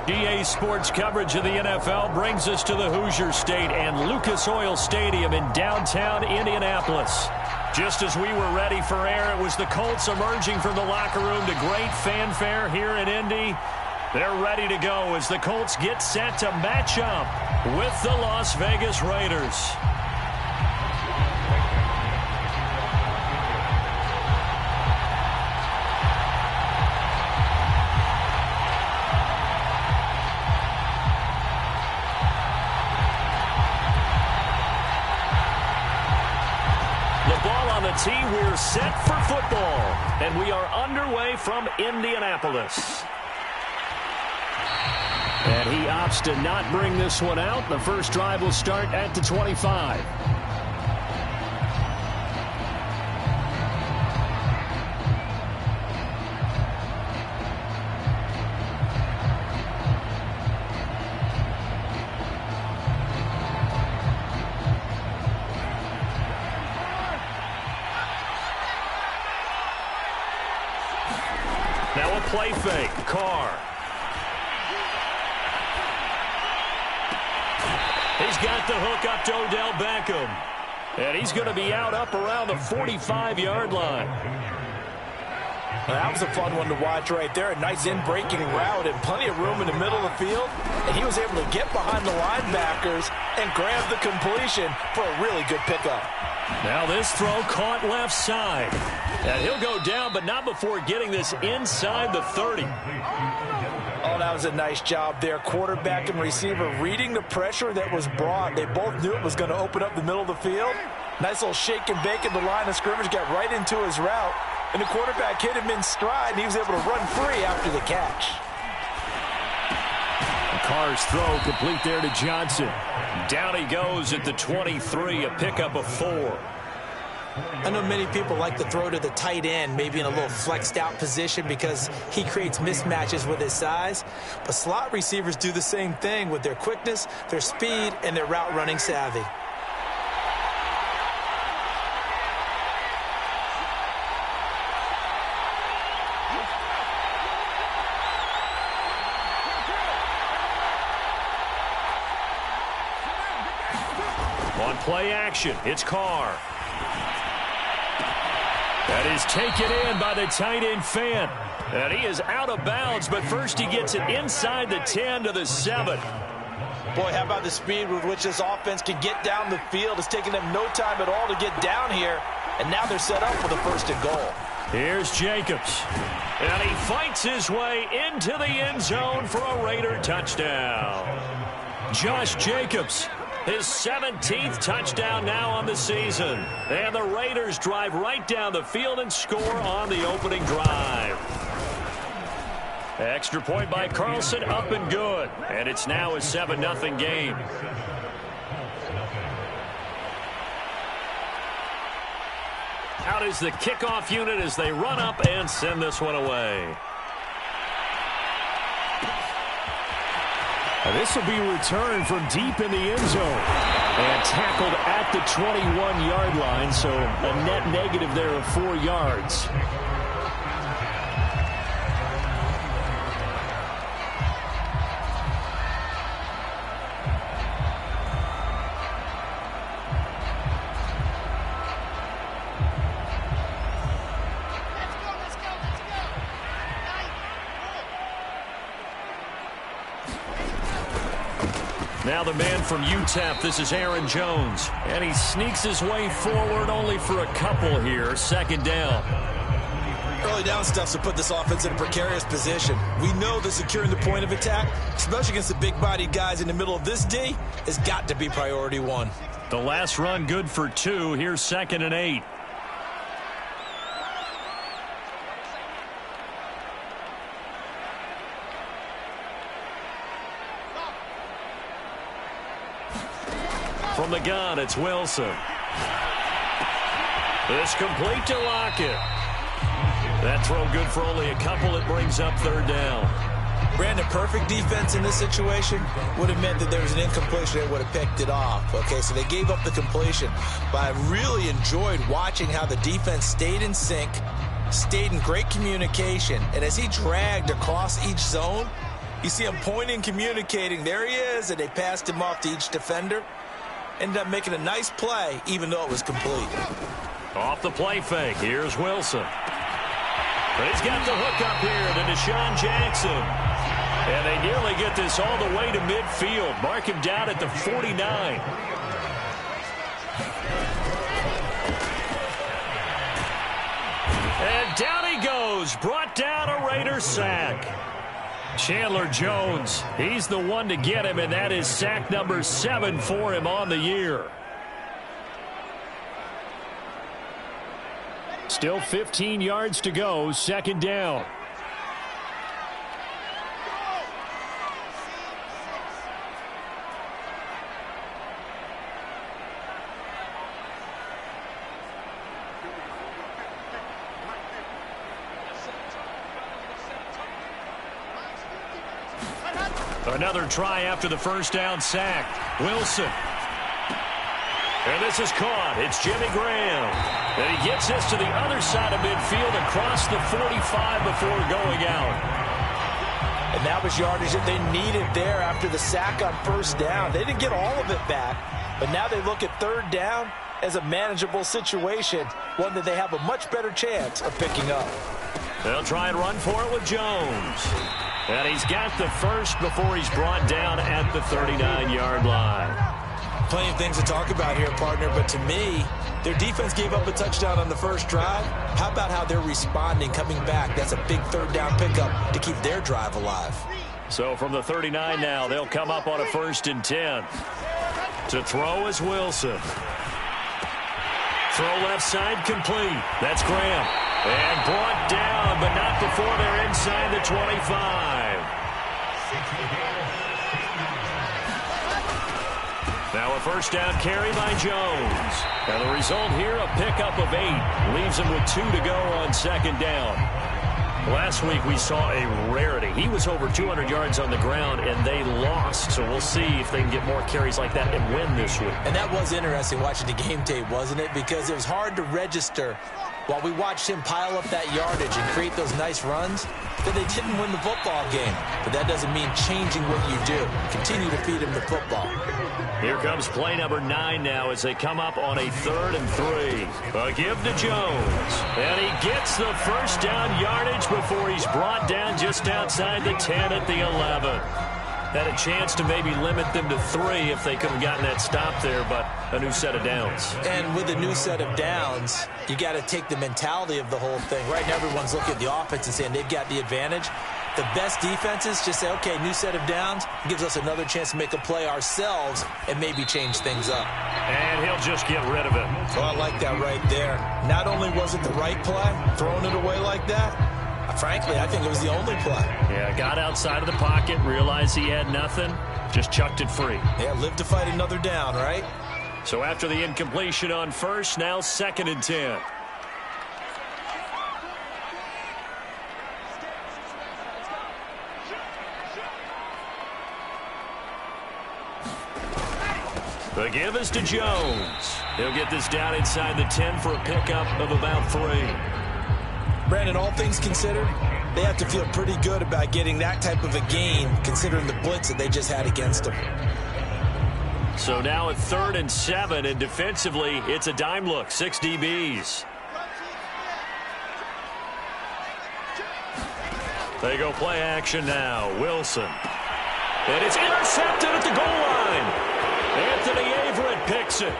EA Sports coverage of the NFL brings us to the Hoosier State and Lucas Oil Stadium in downtown Indianapolis. Just as we were ready for air, it was the Colts emerging from the locker room to great fanfare here in Indy. They're ready to go as the Colts get set to match up with the Las Vegas Raiders. Tee, we're set for football, and we are underway from Indianapolis. And he opts to not bring this one out. The first drive will start at the 25. Now a play fake. Carr. He's got the hook up to Odell Beckham. And he's going to be out up around the 45-yard line. Well, that was a fun one to watch right there. A nice in-breaking route and plenty of room in the middle of the field. And he was able to get behind the linebackers and grab the completion for a really good pickup. Now this throw caught left side. And he'll go down, but not before getting this inside the 30. Oh, that was a nice job there. Quarterback and receiver reading the pressure that was brought. They both knew it was going to open up the middle of the field. Nice little shake and bake in the line of scrimmage, got right into his route. And the quarterback hit him in stride, and he was able to run free after the catch. Carr's throw complete there to Johnson. Down he goes at the 23, a pickup of 4. I know many people like to throw to the tight end, maybe in a little flexed out position because he creates mismatches with his size. But slot receivers do the same thing with their quickness, their speed, and their route running savvy. On play action, it's Carr. That is taken in by the tight end Fant. And he is out of bounds, but first he gets it inside the 10 to the 7. Boy, how about the speed with which this offense can get down the field? It's taken them no time at all to get down here. And now they're set up for the 1st and goal. Here's Jacobs. And he fights his way into the end zone for a Raider touchdown. Josh Jacobs. His 17th touchdown now on the season. And the Raiders drive right down the field and score on the opening drive. Extra point by Carlson, up and good. And it's now a 7-0 game. Out is the kickoff unit as they run up and send this one away. This will be returned from deep in the end zone and tackled at the 21-yard line, so a net negative there of 4 yards. Now the man from UTEP, this is Aaron Jones. And he sneaks his way forward only for a couple here. 2nd down. Early down stuff to put this offense in a precarious position. We know that securing the point of attack, especially against the big-bodied guys in the middle of this D, has got to be priority 1. The last run good for 2. Here's 2nd and 8. From the gun, it's Wilson. It's complete to Lockett. That throw good for only a couple. It brings up 3rd down. Brandon, perfect defense in this situation would have meant that there was an incompletion that would have picked it off. Okay, so they gave up the completion. But I really enjoyed watching how the defense stayed in sync, stayed in great communication. And as he dragged across each zone, You see him pointing, communicating. There he is, and they passed him off to each defender. Ended up making a nice play, even though it was complete. Off the play fake, here's Wilson. But he's got the hook up here to Deshaun Jackson. And they nearly get this all the way to midfield. Mark him down at the 49. And down he goes. Brought down a Raider sack. Chandler Jones, he's the one to get him, and that is sack number 7 for him on the year. Still 15 yards to go, second down. Another try after the first down sack. Wilson. And this is caught. It's Jimmy Graham. And he gets this to the other side of midfield across the 45 before going out. And that was yardage that they needed there after the sack on first down. They didn't get all of it back, but now they look at third down as a manageable situation, one that they have a much better chance of picking up. They'll try and run for it with Jones. And he's got the first before he's brought down at the 39-yard line. Plenty of things to talk about here, partner, but to me, their defense gave up a touchdown on the first drive. How about how they're responding, coming back? That's a big third down pickup to keep their drive alive. So from the 39 now, they'll come up on a 1st and 10. To throw is Wilson. Throw left side complete. That's Graham. And brought down, but not before they're inside the 25. Now a first down carry by Jones. And the result here, a pickup of 8. Leaves him with 2 to go on second down. Last week we saw a rarity. He was over 200 yards on the ground, and they lost. So we'll see if they can get more carries like that and win this week. And that was interesting watching the game tape, wasn't it? Because it was hard to register while we watched him pile up that yardage and create those nice runs, that they didn't win the football game. But that doesn't mean changing what you do. Continue to feed him the football. Here comes play number 9 now as they come up on a 3rd and 3. A give to Jones. And he gets the first down yardage before he's brought down just outside the 10 at the 11. Had a chance to maybe limit them to 3 if they could have gotten that stop there, but a new set of downs. And with a new set of downs, you got to take the mentality of the whole thing. Right now, everyone's looking at the offense and saying they've got the advantage. The best defenses just say, okay, new set of downs, gives us another chance to make a play ourselves and maybe change things up. And he'll just get rid of it. Oh, I like that right there. Not only was it the right play, throwing it away like that, frankly, I think it was the only play. Yeah, got outside of the pocket, realized he had nothing, just chucked it free. Yeah, live to fight another down, right? So after the incompletion on first, now 2nd and 10. The give is to Jones. He'll get this down inside the 10 for a pickup of about 3. Brandon, all things considered, they have to feel pretty good about getting that type of a gain, considering the blitz that they just had against them. So now at 3rd and 7, and defensively, it's a dime look, 6 DBs. They go play action now. Wilson. And it's intercepted at the goal line. Anthony Averett picks it.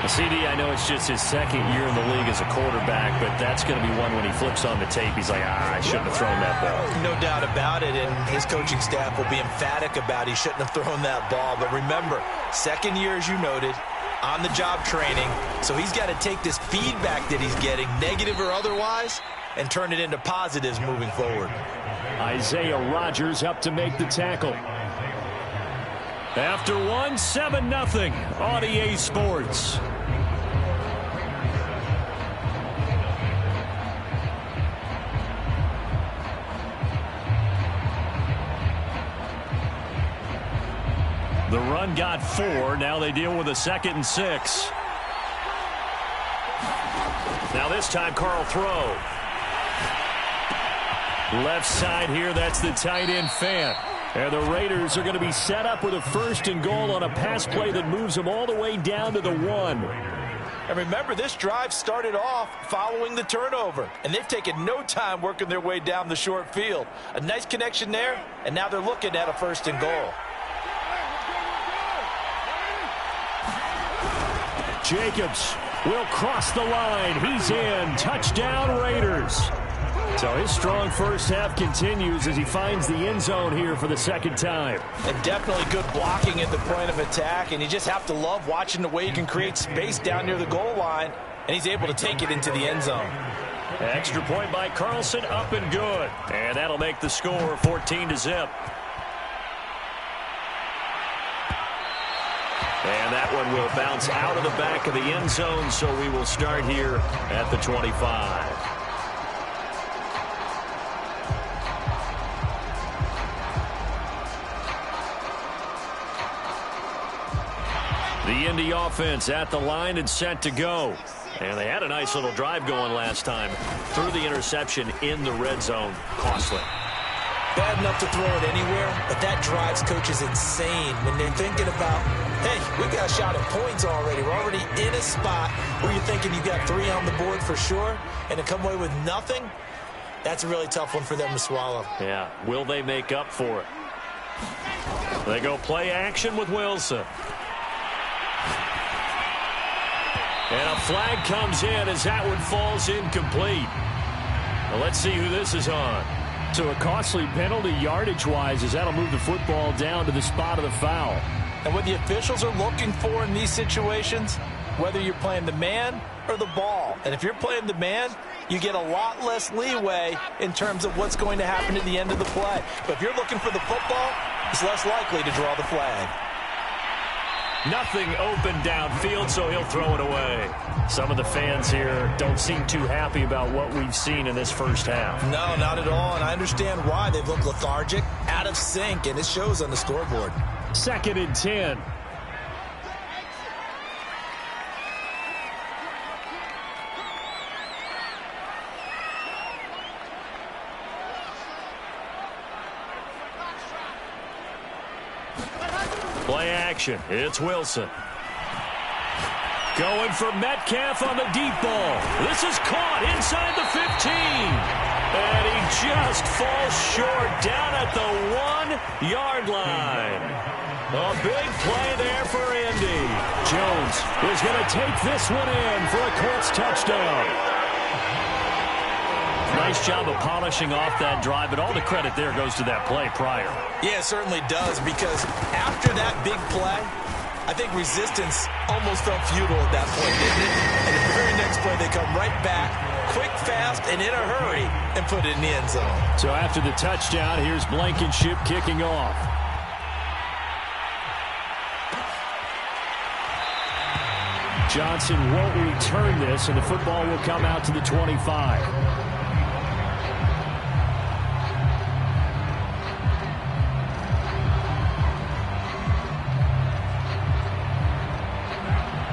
CD, I know it's just his 2nd year in the league as a quarterback, but that's going to be one when he flips on the tape. He's like, I shouldn't have thrown that ball. No doubt about it, and his coaching staff will be emphatic about he shouldn't have thrown that ball. But remember, 2nd year, as you noted, on-the-job training, so he's got to take this feedback that he's getting, negative or otherwise, and turn it into positives moving forward. Isaiah Rodgers up to make the tackle. After 7-0 on EA Sports. The run got 4. Now they deal with a 2nd and 6. Now this time, Carl throw. Left side here, that's the tight end Fant. And the Raiders are going to be set up with a 1st and goal on a pass play that moves them all the way down to the 1. And remember, this drive started off following the turnover. And they've taken no time working their way down the short field. A nice connection there, and now they're looking at a 1st and goal. Jacobs will cross the line. He's in. Touchdown, Raiders. So his strong first half continues as he finds the end zone here for the 2nd time. And definitely good blocking at the point of attack, and you just have to love watching the way he can create space down near the goal line, and he's able to take it into the end zone. Extra point by Carlson, up and good. And that'll make the score 14-0. And that one will bounce out of the back of the end zone, so we will start here at the 25. The Indy offense at the line and set to go. And they had a nice little drive going last time. Threw the interception in the red zone. Costly. Bad enough to throw it anywhere, but that drives coaches insane when they're thinking about, hey, we got a shot at points already. We're already in a spot where you're thinking you got 3 on the board for sure, and to come away with nothing, that's a really tough one for them to swallow. Yeah, will they make up for it? They go play action with Wilson. And a flag comes in as that one falls incomplete. Well, let's see who this is on. So a costly penalty yardage-wise as that'll move the football down to the spot of the foul. And what the officials are looking for in these situations, whether you're playing the man or the ball. And if you're playing the man, you get a lot less leeway in terms of what's going to happen at the end of the play. But if you're looking for the football, it's less likely to draw the flag. Nothing open downfield, so he'll throw it away. Some of the fans here don't seem too happy about what we've seen in this first half. No, not at all, and I understand why. They look lethargic, out of sync, and it shows on the scoreboard. 2nd and 10. Play action. It's Wilson. Going for Metcalf on the deep ball. This is caught inside the 15. And he just falls short down at the 1-yard line. A big play there for Indy. Jones is going to take this one in for a Colts touchdown. Nice job of polishing off that drive, but all the credit there goes to that play prior. Yeah, it certainly does, because after that big play, I think resistance almost felt futile at that point, didn't it? And the very next play, they come right back, quick, fast, and in a hurry, and put it in the end zone. So after the touchdown, here's Blankenship kicking off. Johnson won't return this, and the football will come out to the 25.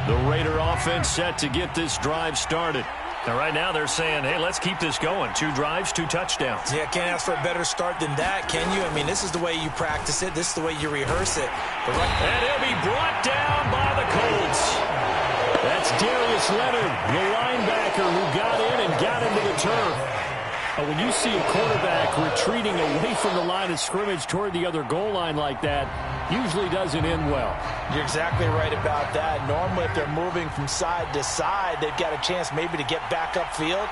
The Raider offense set to get this drive started. Now, right now, they're saying, hey, let's keep this going. 2 drives, 2 touchdowns. Yeah, can't ask for a better start than that, can you? I mean, this is the way you practice it. This is the way you rehearse it. And he'll be brought down by the Colts. That's Darius Leonard, the linebacker who got in and got into the turf. When you see a quarterback retreating away from the line of scrimmage toward the other goal line like that, usually doesn't end well. You're exactly right about that. Normally, if they're moving from side to side, they've got a chance maybe to get back upfield.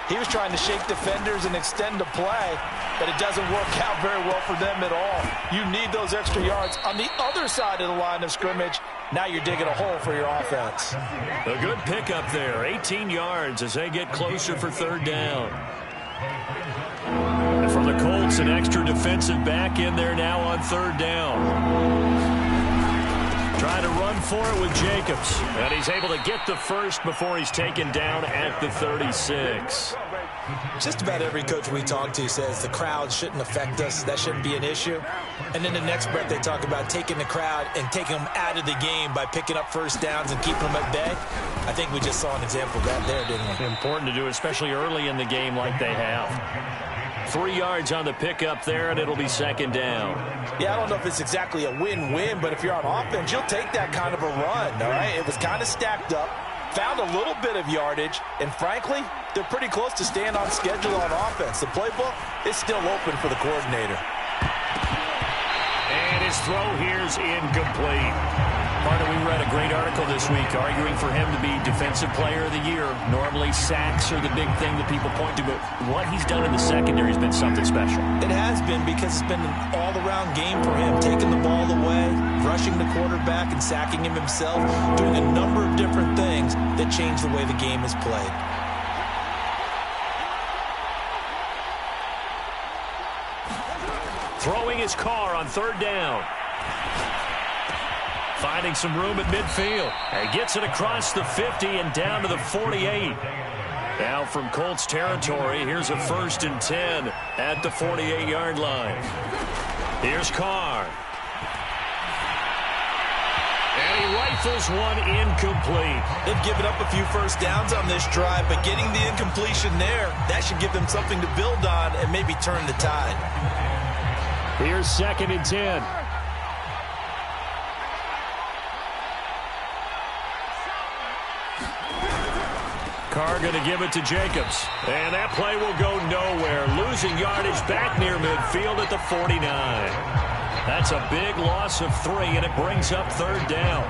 He was trying to shake defenders and extend the play, but it doesn't work out very well for them at all. You need those extra yards on the other side of the line of scrimmage. Now you're digging a hole for your offense. A good pickup there, 18 yards as they get closer for 3rd down. And for the Colts, an extra defensive back in there now on 3rd down. Trying to run for it with Jacobs. And he's able to get the first before he's taken down at the 36. Just about every coach we talk to says the crowd shouldn't affect us. That shouldn't be an issue. And then the next breath they talk about taking the crowd and taking them out of the game by picking up first downs and keeping them at bay. I think we just saw an example of that there, didn't we? Important to do, especially early in the game like they have. 3 yards on the pickup there, and it'll be second down. Yeah, I don't know if it's exactly a win-win, but if you're on offense, you'll take that kind of a run, all right? It was kind of stacked up, found a little bit of yardage, and frankly, they're pretty close to staying on schedule on offense. The playbook is still open for the coordinator. And his throw here's incomplete. Carter, we read a great article this week arguing for him to be Defensive Player of the Year. Normally, sacks are the big thing that people point to, but what he's done in the secondary has been something special. It has been, because it's been an all-around game for him, taking the ball away, rushing the quarterback and sacking him himself, doing a number of different things that change the way the game is played. Throwing his car on third down. Finding some room at midfield. And gets it across the 50 and down to the 48. Now from Colts territory, here's a 1st and 10 at the 48-yard line. Here's Carr. And he rifles one incomplete. They've given up a few first downs on this drive, but getting the incompletion there, that should give them something to build on and maybe turn the tide. Here's 2nd and 10. Carr going to give it to Jacobs. And that play will go nowhere. Losing yardage back near midfield at the 49. That's a big loss of 3, and it brings up third down.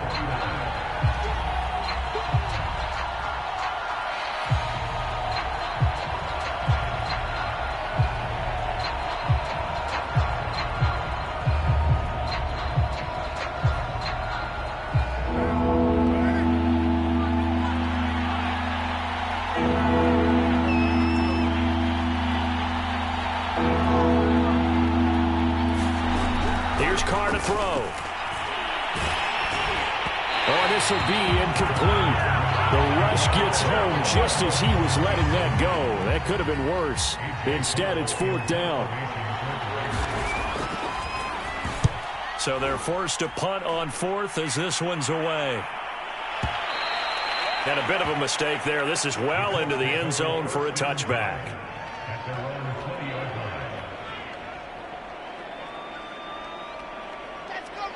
This will be incomplete. The rush gets home just as he was letting that go. That could have been worse. Instead, it's 4th down. So they're forced to punt on 4th as this one's away. And a bit of a mistake there. This is well into the end zone for a touchback.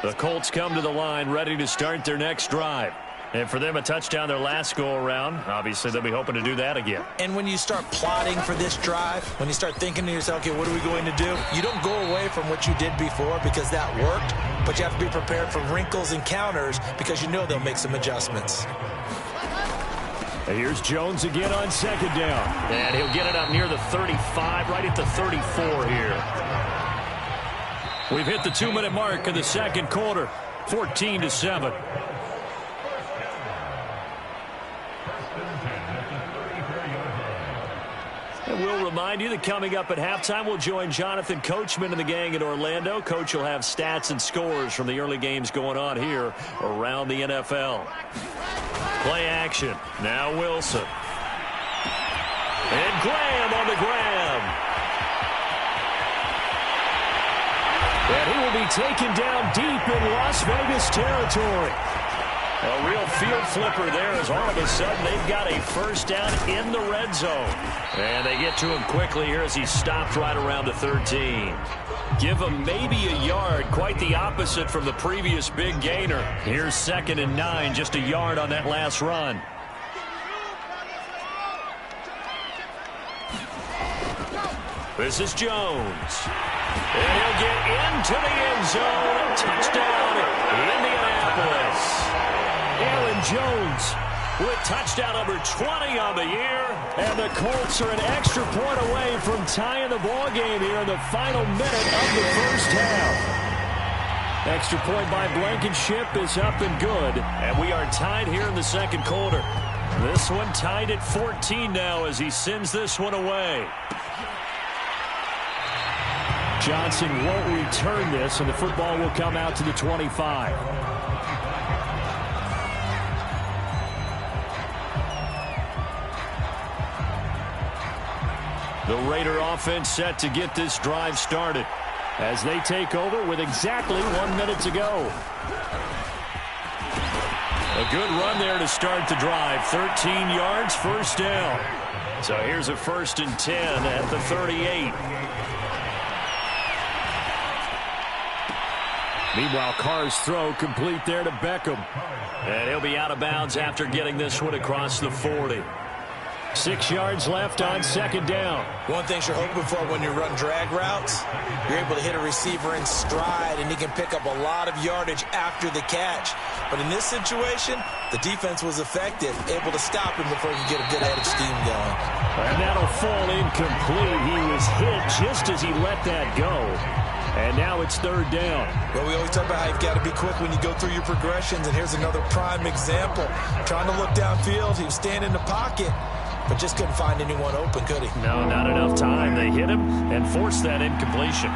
The Colts come to the line ready to start their next drive. And for them, a touchdown their last go-around. Obviously, they'll be hoping to do that again. And when you start plotting for this drive, when you start thinking to yourself, okay, what are we going to do? You don't go away from what you did before because that worked, but you have to be prepared for wrinkles and counters because you know they'll make some adjustments. And here's Jones again on 2nd down. And he'll get it up near the 35, right at the 34 here. We've hit the 2-minute mark of the second quarter, 14-7. And we'll remind you that coming up at halftime, we'll join Jonathan Coachman and the gang in Orlando. Coach will have stats and scores from the early games going on here around the NFL. Play action. Now Wilson. And Graham on the grab. And he will be taken down deep in Las Vegas territory. A real field flipper there as all of a sudden they've got a first down in the red zone. And they get to him quickly here as he stopped right around the 13. Give him maybe a yard, quite the opposite from the previous big gainer. Here's 2nd and 9, just a yard on that last run. This is Jones. And he'll get into the end zone. Touchdown, Indianapolis. Aaron Jones with touchdown number 20 on the year. And the Colts are an extra point away from tying the ball game here in the final minute of the first half. Extra point by Blankenship is up and good. And we are tied here in the second quarter. This one tied at 14 now as he sends this one away. Johnson won't return this, and the football will come out to the 25. The Raider offense set to get this drive started as they take over with exactly 1 minute to go. A good run there to start the drive. 13 yards, first down. So here's a 1st and 10 at the 38. Meanwhile, Carr's throw complete there to Beckham. And he'll be out of bounds after getting this one across the 40. 6 yards left on 2nd down. One thing you're hoping for when you run drag routes, you're able to hit a receiver in stride, and he can pick up a lot of yardage after the catch. But in this situation, the defense was effective, able to stop him before he could get a good head of steam going. And that'll fall incomplete. He was hit just as he let that go. And now it's 3rd down. Well, we always talk about how you've got to be quick when you go through your progressions, and here's another prime example. Trying to look downfield, he was standing in the pocket, but just couldn't find anyone open, could he? No, not enough time. They hit him and forced that incompletion.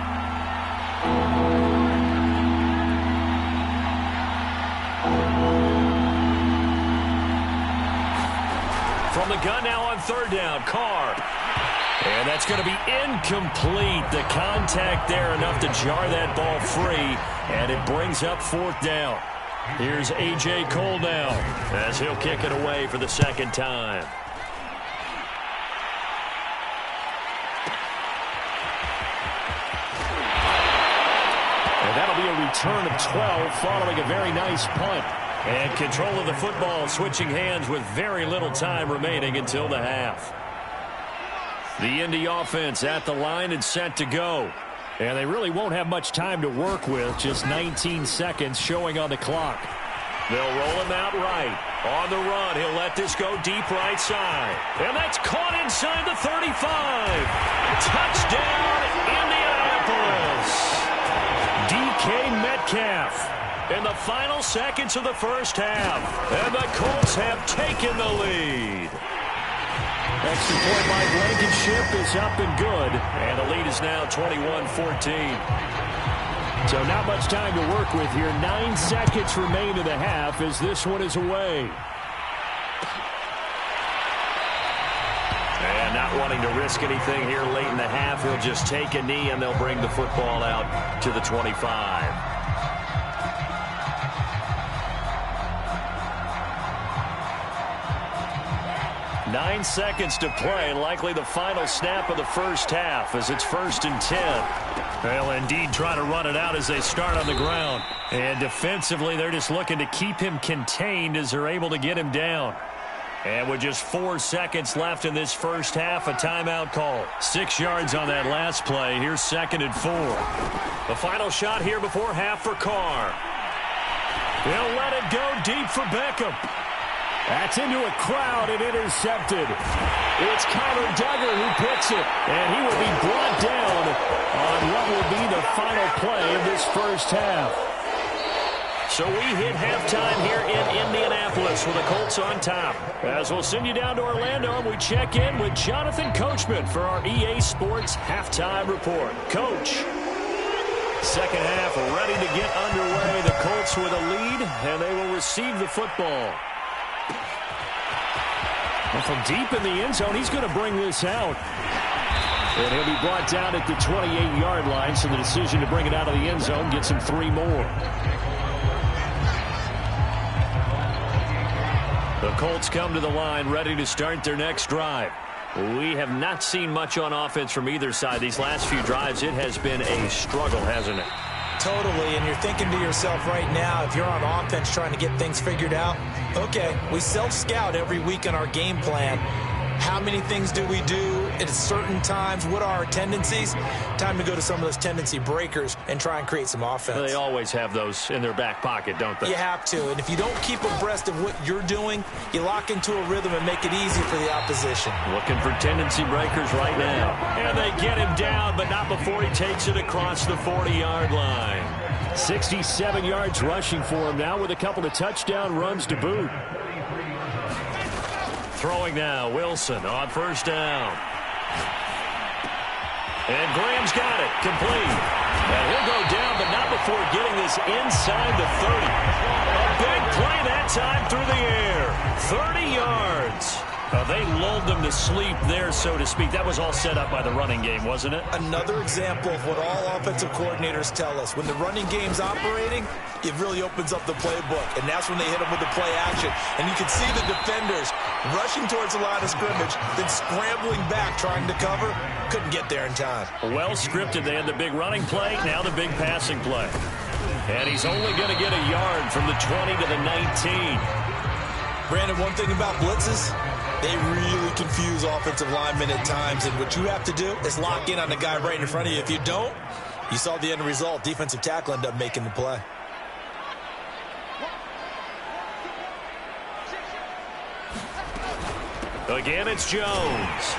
From the gun now on 3rd down, Carr. And that's going to be incomplete. The contact there enough to jar that ball free, and it brings up 4th down. Here's A.J. Cole now as he'll kick it away for the 2nd time. And that'll be a return of 12 following a very nice punt. And control of the football switching hands with very little time remaining until the half. The Indy offense at the line and set to go. And they really won't have much time to work with, just 19 seconds showing on the clock. They'll roll him out right. On the run, he'll let this go deep right side. And that's caught inside the 35. Touchdown, Indianapolis. DK Metcalf in the final seconds of the first half. And the Colts have taken the lead. Extra point by Blankenship is up and good. And the lead is now 21-14. So not much time to work with here. 9 seconds remain in the half as this one is away. And not wanting to risk anything here late in the half, he'll just take a knee and they'll bring the football out to the 25. 9 seconds to play, likely the final snap of the first half as it's 1st and 10. They'll indeed try to run it out as they start on the ground. And defensively, they're just looking to keep him contained as they're able to get him down. And with just 4 seconds left in this first half, a timeout call. 6 yards on that last play. Here's 2nd and 4. The final shot here before half for Carr. He'll let it go deep for Beckham. That's into a crowd and intercepted. It's Connor Duggar who picks it, and he will be brought down on what will be the final play of this first half. So we hit halftime here in Indianapolis with the Colts on top. As we'll send you down to Orlando, and we check in with Jonathan Coachman for our EA Sports Halftime Report. Coach. Second half ready to get underway. The Colts with a lead, and they will receive the football. And from deep in the end zone, he's going to bring this out. And he'll be brought down at the 28-yard line, so the decision to bring it out of the end zone gets him 3 more. The Colts come to the line ready to start their next drive. We have not seen much on offense from either side. These last few drives, it has been a struggle, hasn't it? Totally, and you're thinking to yourself right now, if you're on offense trying to get things figured out, okay, we self-scout every week in our game plan. How many things do we do at certain times? What are our tendencies? Time to go to some of those tendency breakers and try and create some offense. They always have those in their back pocket, don't they? You have to, and if you don't keep abreast of what you're doing, you lock into a rhythm and make it easy for the opposition. Looking for tendency breakers right now. And they get him down, but not before he takes it across the 40-yard line. 67 yards rushing for him now with a couple of touchdown runs to boot. Throwing now, Wilson on first down. And Graham's got it, complete. And he'll go down, but not before getting this inside the 30. A big play that time through the air. 30 yards. They lulled them to sleep there, so to speak. That was all set up by the running game, wasn't it? Another example of what all offensive coordinators tell us. When the running game's operating, it really opens up the playbook, and that's when they hit them with the play action. And you can see the defenders rushing towards the line of scrimmage, then scrambling back, trying to cover. Couldn't get there in time. Well scripted. They had the big running play, now the big passing play. And he's only going to get a yard from the 20 to the 19. Brandon, one thing about blitzes, they really confuse offensive linemen at times, and what you have to do is lock in on the guy right in front of you. If you don't, you saw the end result. Defensive tackle ended up making the play. Again, it's Jones.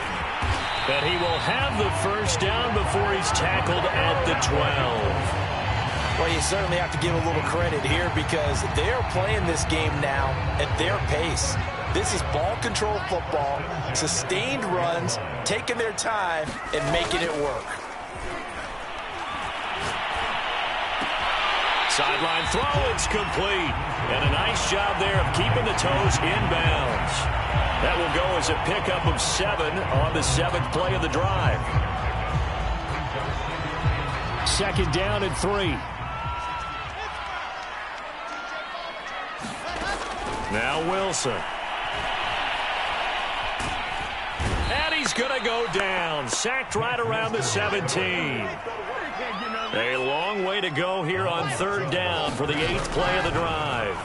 But he will have the first down before he's tackled at the 12. Well, you certainly have to give a little credit here because they're playing this game now at their pace. This is ball control football, sustained runs, taking their time, and making it work. Sideline throw, it's complete. And a nice job there of keeping the toes inbounds. That will go as a pickup of 7 on the 7th play of the drive. Second down and 3. Now Wilson. And he's going to go down. Sacked right around the 17. A long way to go here on third down for the 8th play of the drive.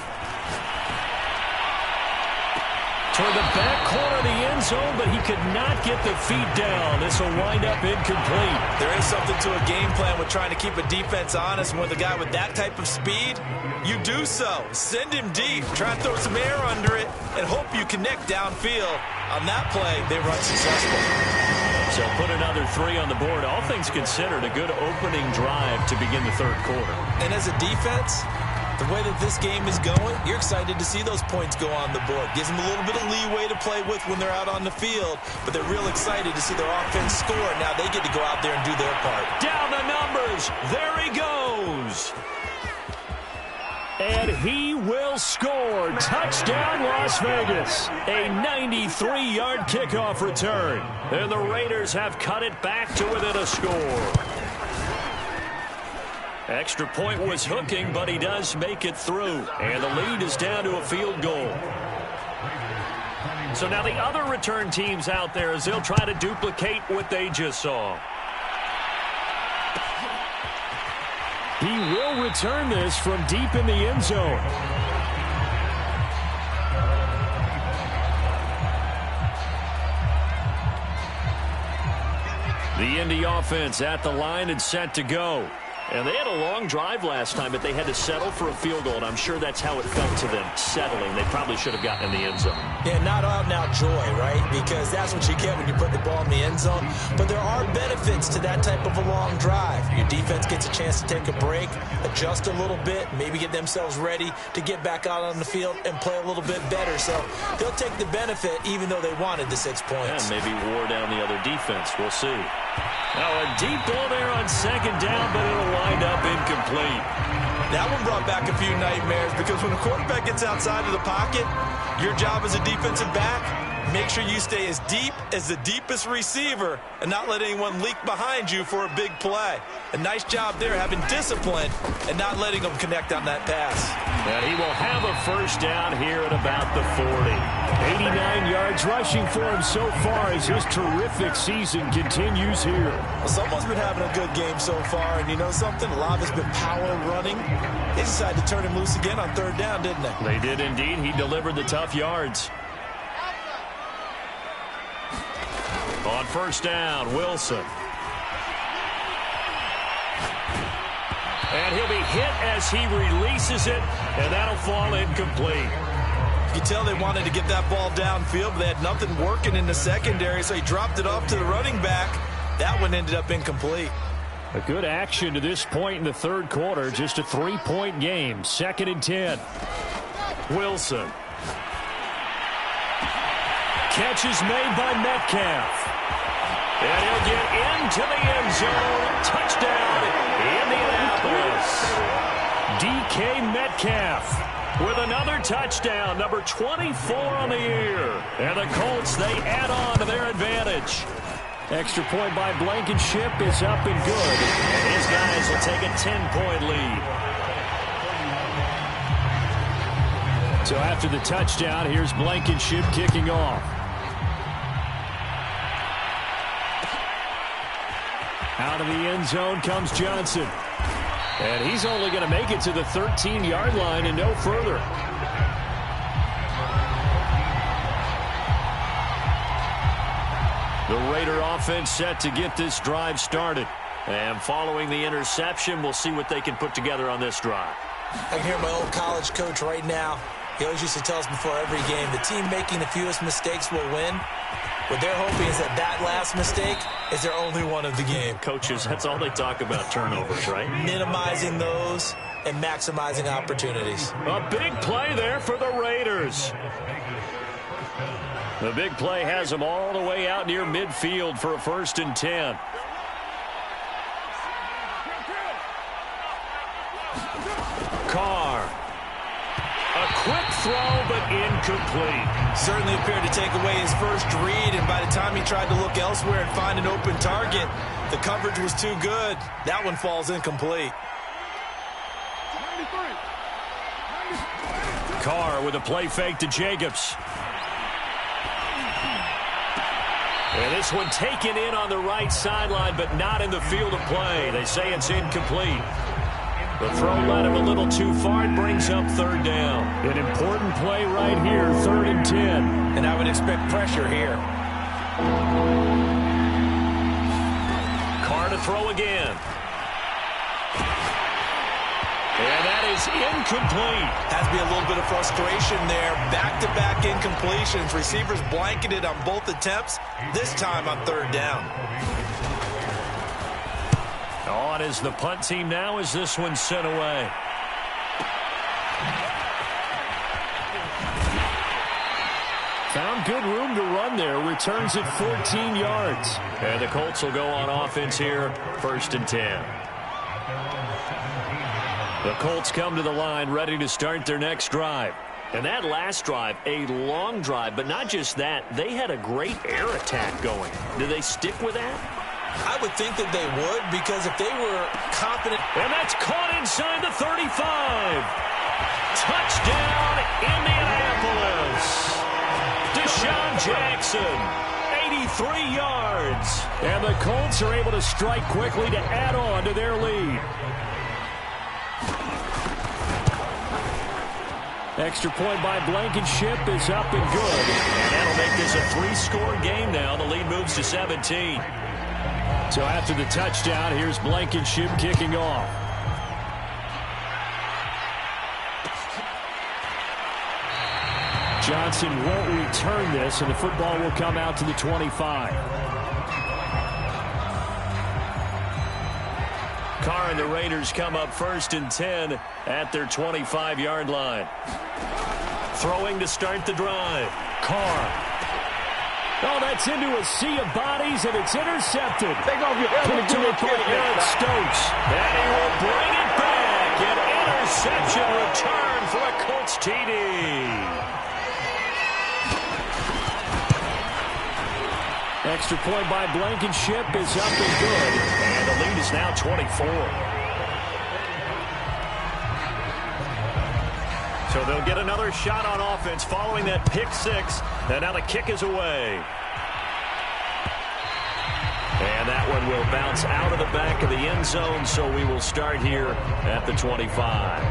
Toward the back corner of the end zone, but he could not get the feet down. This will wind up incomplete. There is something to a game plan with trying to keep a defense honest. When the guy with that type of speed, you do so. Send him deep. Try to throw some air under it and hope you connect downfield. On that play, they run successful. So put another 3 on the board. All things considered, a good opening drive to begin the third quarter. And as a defense, the way that this game is going, you're excited to see those points go on the board. Gives them a little bit of leeway to play with when they're out on the field, but they're real excited to see their offense score. Now they get to go out there and do their part. Down the numbers. There he goes. And he will score. Touchdown, Las Vegas. A 93-yard kickoff return. And the Raiders have cut it back to within a score. Extra point was hooking, but he does make it through. And the lead is down to a field goal. So now the other return teams out there as they'll try to duplicate what they just saw. He will return this from deep in the end zone. The Indy offense at the line and set to go. And they had a long drive last time, but they had to settle for a field goal, and I'm sure that's how it felt to them, settling. They probably should have gotten in the end zone. Yeah, not out-and-out joy, right? Because that's what you get when you put the ball in the end zone. But there are benefits to that type of a long drive. Your defense gets a chance to take a break, adjust a little bit, maybe get themselves ready to get back out on the field and play a little bit better. So they'll take the benefit even though they wanted the 6 points. Yeah, maybe wore down the other defense. We'll see. Now a deep ball there on second down, but it'll wind up incomplete. That one brought back a few nightmares because when a quarterback gets outside of the pocket, your job as a defensive back, make sure you stay as deep as the deepest receiver and not let anyone leak behind you for a big play. A nice job there having discipline and not letting them connect on that pass. And he will have a first down here at about the 40. 89 yards rushing for him so far as his terrific season continues here. Well, someone's been having a good game so far, and you know something? A lot has been power running. They decided to turn him loose again on third down, didn't they? They did indeed. He delivered the tough yards. On first down, Wilson. And he'll be hit as he releases it, and that'll fall incomplete. You can tell they wanted to get that ball downfield, but they had nothing working in the secondary, so he dropped it off to the running back. That one ended up incomplete. A good action to this point in the third quarter. Just a 3-point game. 2nd and 10. Wilson. Catch is made by Metcalf. And he'll get into the end zone. Touchdown, Indianapolis. DK Metcalf. with another touchdown, number 24 on the year. And the Colts, they add on to their advantage. Extra point by Blankenship is up and good. And his guys will take a 10-point lead. So after the touchdown, here's Blankenship kicking off. Out of the end zone comes Johnson. And he's only going to make it to the 13-yard line and no further. The Raider offense set to get this drive started. And following the interception, we'll see what they can put together on this drive. I can hear my old college coach right now. He always used to tell us before every game, the team making the fewest mistakes will win. What they're hoping is that last mistake is their only one of the game. Coaches, that's all they talk about, turnovers, right? Minimizing those and maximizing opportunities. A big play there for the Raiders. The big play has them all the way out near midfield for a 1st and 10. Carr. A quick throw, but incomplete. Certainly appeared to take away his first read, and by the time he tried to look elsewhere and find an open target, the coverage was too good. That one falls incomplete. Carr with a play fake to Jacobs. And this one taken in on the right sideline, but not in the field of play. They say it's incomplete. The throw led him a little too far. It brings up 3rd down. An important play right here, 3rd and 10. And I would expect pressure here. Carr to throw again. And that is incomplete. Has to be a little bit of frustration there. Back-to-back incompletions. Receivers blanketed on both attempts, this time on 3rd down. On is the punt team now as this one's sent away. Found good room to run there. Returns it 14 yards. And the Colts will go on offense here, 1st and 10. The Colts come to the line ready to start their next drive. And that last drive, a long drive, but not just that. They had a great air attack going. Do they stick with that? I would think that they would, because if they were confident. And that's caught inside the 35. Touchdown, Indianapolis. Deshaun Jackson, 83 yards. And the Colts are able to strike quickly to add on to their lead. Extra point by Blankenship is up and good. And that'll make this a 3-score game now. The lead moves to 17. So after the touchdown, here's Blankenship kicking off. Johnson won't return this, and the football will come out to the 25. Carr and the Raiders come up 1st and 10 at their 25-yard line. Throwing to start the drive. Carr. Oh, that's into a sea of bodies, and it's intercepted. Take off your helmet and give me a kiss. Eric Stokes. And he will bring it back. An interception return for a Colts TD. Extra point by Blankenship is up and good. And the lead is now 24. So they'll get another shot on offense following that pick 6. And now the kick is away. And that one will bounce out of the back of the end zone, so we will start here at the 25.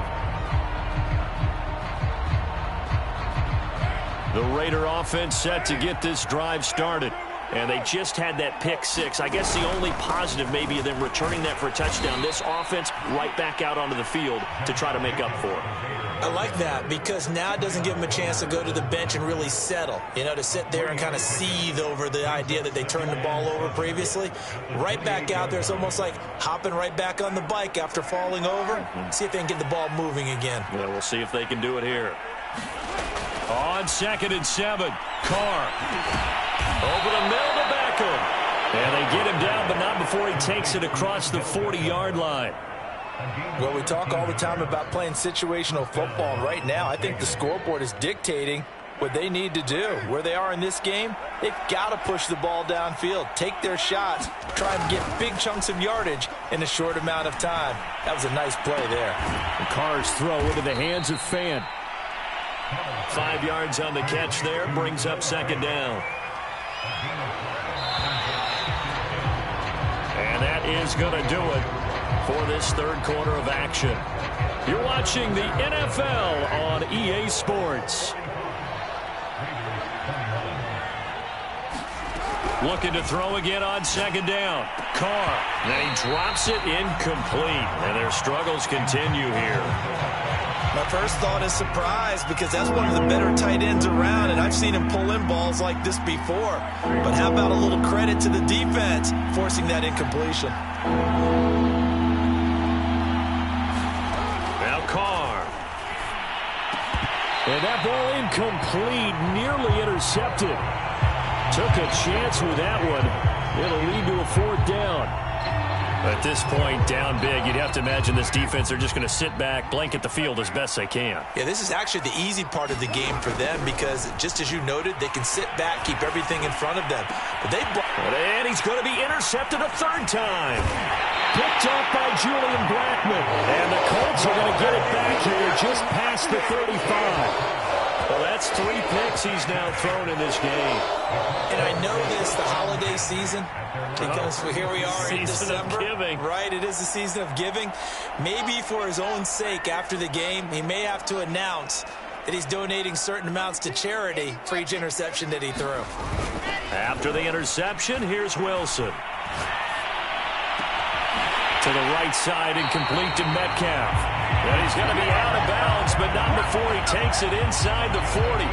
The Raider offense set to get this drive started. And they just had that pick 6. I guess the only positive maybe of them returning that for a touchdown. This offense right back out onto the field to try to make up for it. I like that, because now it doesn't give them a chance to go to the bench and really settle. You know, to sit there and kind of seethe over the idea that they turned the ball over previously. Right back out there, it's almost like hopping right back on the bike after falling over. See if they can get the ball moving again. Yeah, we'll see if they can do it here. On 2nd and 7, Carr. Over the middle to Beckham. And they get him down, but not before he takes it across the 40-yard line. Well, we talk all the time about playing situational football. Right now, I think the scoreboard is dictating what they need to do. Where they are in this game, they've got to push the ball downfield, take their shots, try and get big chunks of yardage in a short amount of time. That was a nice play there. The Carr's throw into the hands of Fan. 5 yards on the catch there, brings up second down. And that is going to do it for this third quarter of action. You're watching the NFL on EA Sports. Looking to throw again on second down. Carr. Then he drops it incomplete. And their struggles continue here. My first thought is surprise because that's one of the better tight ends around, and I've seen him pull in balls like this before. But how about a little credit to the defense forcing that incompletion? Now Carr. And that ball incomplete, nearly intercepted. Took a chance with that one. It'll lead to a fourth down. At this point, down big, you'd have to imagine this defense are just going to sit back, blanket the field as best they can. Yeah, this is actually the easy part of the game for them because, just as you noted, they can sit back, keep everything in front of them. But and he's going to be intercepted a third time. Picked up by Julian Blackman. And the Colts are going to get it back here just past the 35. Well, that's 3 picks he's now thrown in this game. And I know this, the holiday season, because here we are in December. Giving. Right, it is the season of giving. Maybe for his own sake after the game, he may have to announce that he's donating certain amounts to charity for each interception that he threw. After the interception, here's Wilson. To the right side and complete to Metcalf. And he's going to be out of bounds, but not before he takes it inside the 40.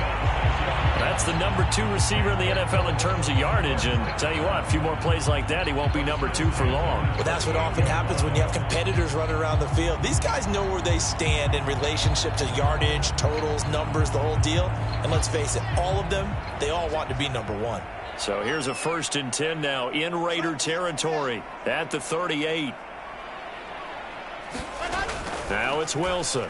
That's the number 2 receiver in the NFL in terms of yardage. And tell you what, a few more plays like that, he won't be number 2 for long. Well, that's what often happens when you have competitors running around the field. These guys know where they stand in relationship to yardage, totals, numbers, the whole deal. And let's face it, all of them, they all want to be number 1. So here's a 1st and 10 now in Raider territory at the 38. Now it's Wilson.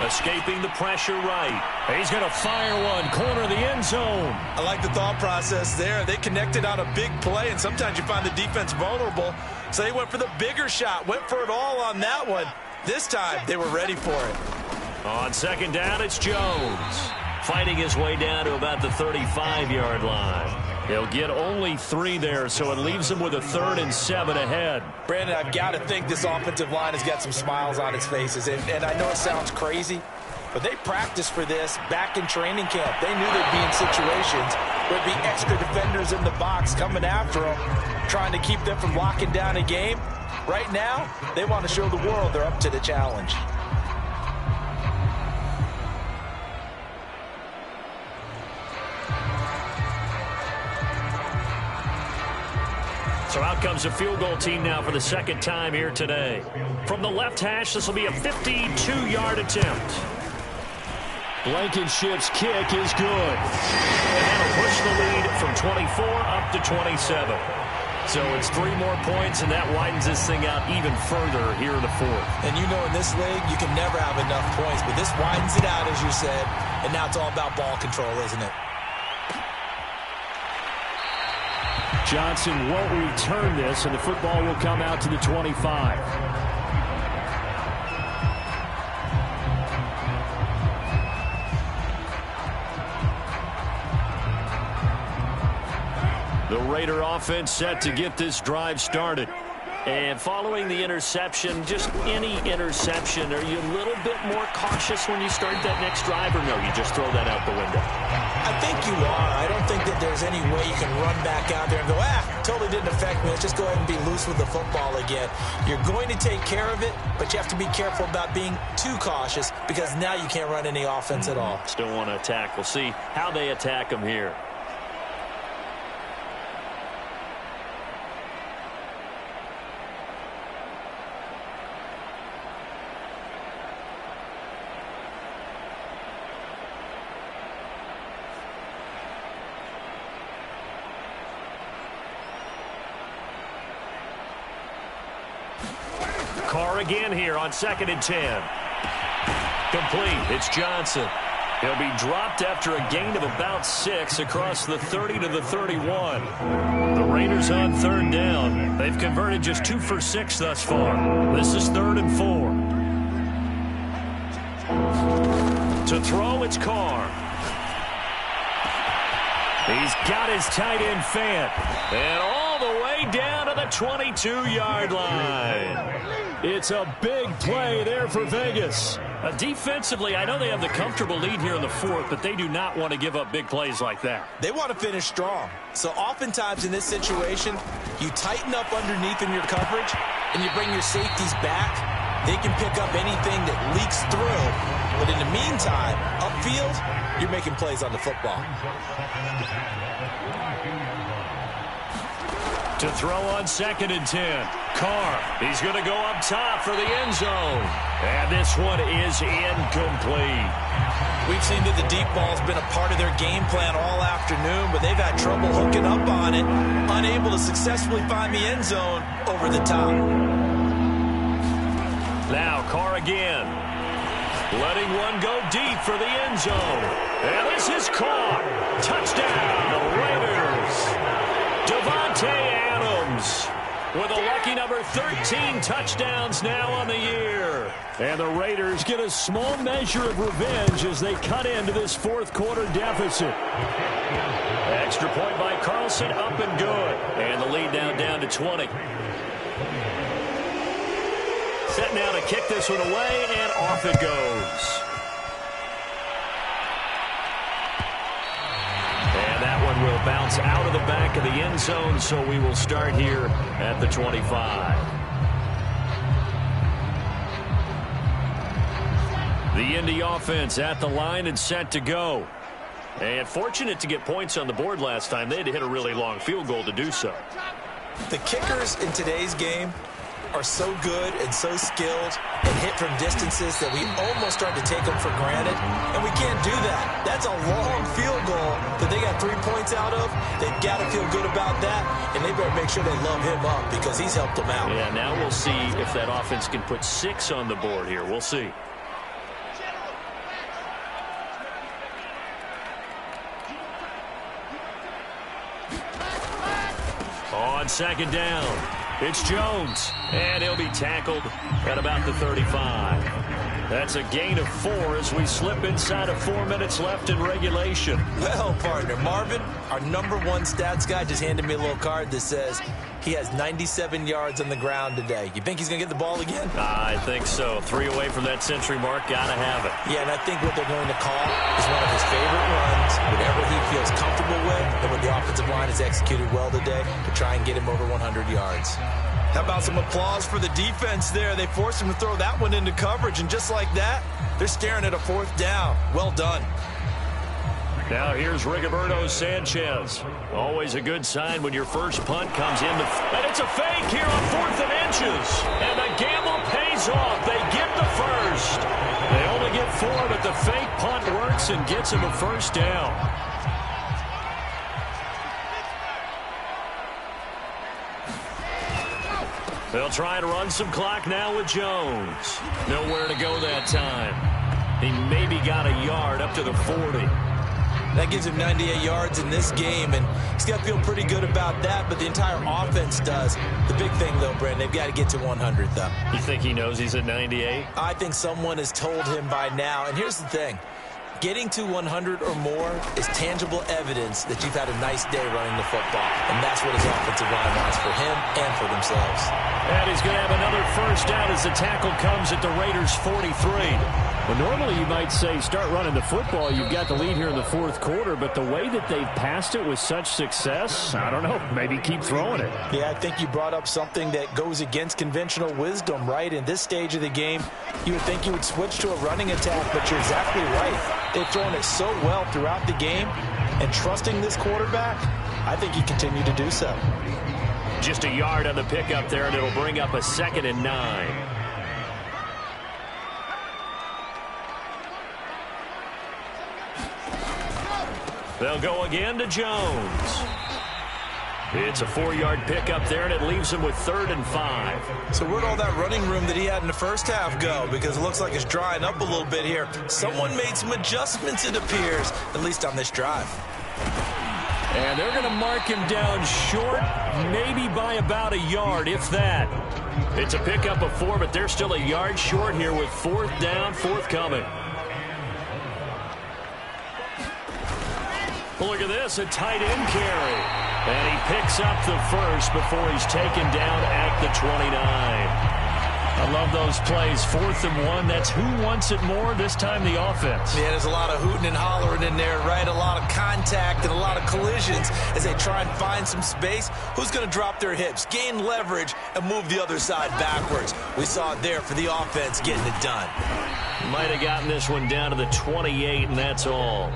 Escaping the pressure right. He's going to fire one. Corner of the end zone. I like the thought process there. They connected on a big play, and sometimes you find the defense vulnerable. So they went for the bigger shot. Went for it all on that one. This time, they were ready for it. On second down, it's Jones. Fighting his way down to about the 35-yard line. He'll get only 3 there, so it leaves him with a 3rd and 7 ahead. Brandon, I've got to think this offensive line has got some smiles on its faces. And I know it sounds crazy, but they practiced for this back in training camp. They knew they'd be in situations where there'd be extra defenders in the box coming after them, trying to keep them from locking down a game. Right now, they want to show the world they're up to the challenge. So out comes a field goal team now for the 2nd time here today. From the left hash, this will be a 52-yard attempt. Blankenship's kick is good. And that'll push the lead from 24 up to 27. So it's 3 more points, and that widens this thing out even further here in the 4th. And you know in this league, you can never have enough points, but this widens it out, as you said, and now it's all about ball control, isn't it? Johnson won't return this, and the football will come out to the 25. The Raider offense set to get this drive started. And following the interception, just any interception, are you a little bit more cautious when you start that next drive, or no, you just throw that out the window? I think you are. I don't think that there's any way you can run back out there and go, totally didn't affect me. Let's just go ahead and be loose with the football again. You're going to take care of it, but you have to be careful about being too cautious because now you can't run any offense at all. Still want to attack. We'll see how they attack them here. Carr again here on 2nd and 10. Complete. It's Johnson. He'll be dropped after a gain of about 6 across the 30 to the 31. The Raiders on 3rd down. They've converted just 2 for 6 thus far. This is 3rd and 4. To throw, it's Carr. He's got his tight end Fant. And all the way down to the 22-yard line. It's a big play there for Vegas. Defensively, I know they have the comfortable lead here in the 4th, but they do not want to give up big plays like that. They want to finish strong. So oftentimes in this situation, you tighten up underneath in your coverage, and you bring your safeties back. They can pick up anything that leaks through. But in the meantime, upfield, you're making plays on the football. To throw on 2nd and 10. Carr, he's going to go up top for the end zone. And this one is incomplete. We've seen that the deep ball's been a part of their game plan all afternoon, but they've had trouble hooking up on it, unable to successfully find the end zone over the top. Now Carr again. Letting one go deep for the end zone. And this is caught. Touchdown, the Raiders. Devontae Adams with a lucky number 13 touchdowns now on the year. And the Raiders get a small measure of revenge as they cut into this 4th quarter deficit. Extra point by Carlson, up and good. And the lead now down to 20. Set now to kick this one away, and off it goes. And that one will bounce out of the back of the end zone, so we will start here at the 25. The Indy offense at the line and set to go. And fortunate to get points on the board last time. They had to hit a really long field goal to do so. The kickers in today's game are so good and so skilled and hit from distances that we almost start to take them for granted, and we can't do that. That's a long field goal that they got 3 points out of. They've got to feel good about that, and they better make sure they love him up because he's helped them out. Yeah, now we'll see if that offense can put 6 on the board here. We'll see. On 2nd down, it's Jones, and he'll be tackled at about the 35. That's a gain of 4 as we slip inside of 4 minutes left in regulation. Well, partner, Marvin, our #1 stats guy, just handed me a little card that says he has 97 yards on the ground today. You think he's going to get the ball again? I think so. 3 away from that century mark. Got to have it. Yeah, and I think what they're going to call is one of his favorite runs, whatever he feels comfortable with, and what the offensive line has executed well today to try and get him over 100 yards. How about some applause for the defense there? They forced him to throw that one into coverage, and just like that, they're staring at a 4th down. Well done. Now here's Rigoberto Sanchez. Always a good sign when your first punt comes in. And it's a fake here on 4th and inches. And the gamble pays off. They get the first. They only get 4, but the fake punt works and gets him a first down. They'll try to run some clock now with Jones. Nowhere to go that time. He maybe got a yard up to the 40. That gives him 98 yards in this game, and he's got to feel pretty good about that, but the entire offense does. The big thing, though, Brent, they've got to get to 100, though. You think he knows he's at 98? I think someone has told him by now, and here's the thing. Getting to 100 or more is tangible evidence that you've had a nice day running the football, and that's what his offensive line wants for him and for themselves. And he's going to have another first down as the tackle comes at the Raiders' 43. Well, normally you might say start running the football. You've got the lead here in the 4th quarter, but the way that they've passed it with such success, I don't know, maybe keep throwing it. Yeah, I think you brought up something that goes against conventional wisdom, right? In this stage of the game, you would think you would switch to a running attack, but you're exactly right. They've thrown it so well throughout the game, and trusting this quarterback, I think you continue to do so. Just a yard on the pickup there, and it'll bring up a 2nd and 9. They'll go again to Jones. It's a 4-yard pickup there, and it leaves him with 3rd and 5. So where'd all that running room that he had in the first half go? Because it looks like it's drying up a little bit here. Someone made some adjustments, it appears, at least on this drive. And they're going to mark him down short, maybe by about a yard, if that. It's a pickup of 4, but they're still a yard short here with 4th down, forthcoming. Look at this, a tight end carry. And he picks up the first before he's taken down at the 29. I love those plays. 4th and 1. That's who wants it more, this time the offense. Yeah, there's a lot of hooting and hollering in there, right? A lot of contact and a lot of collisions as they try and find some space. Who's going to drop their hips, gain leverage, and move the other side backwards? We saw it there for the offense getting it done. Might have gotten this one down to the 28, and that's all.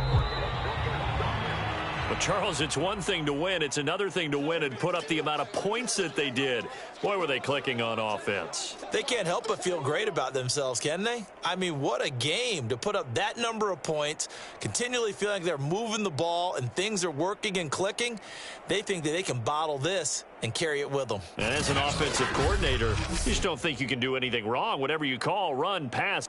But, Charles, it's one thing to win. It's another thing to win and put up the amount of points that they did. Boy, were they clicking on offense. They can't help but feel great about themselves, can they? I mean, what a game to put up that number of points, continually feeling like they're moving the ball and things are working and clicking. They think that they can bottle this and carry it with them. And as an offensive coordinator, you just don't think you can do anything wrong. Whatever you call, run, pass.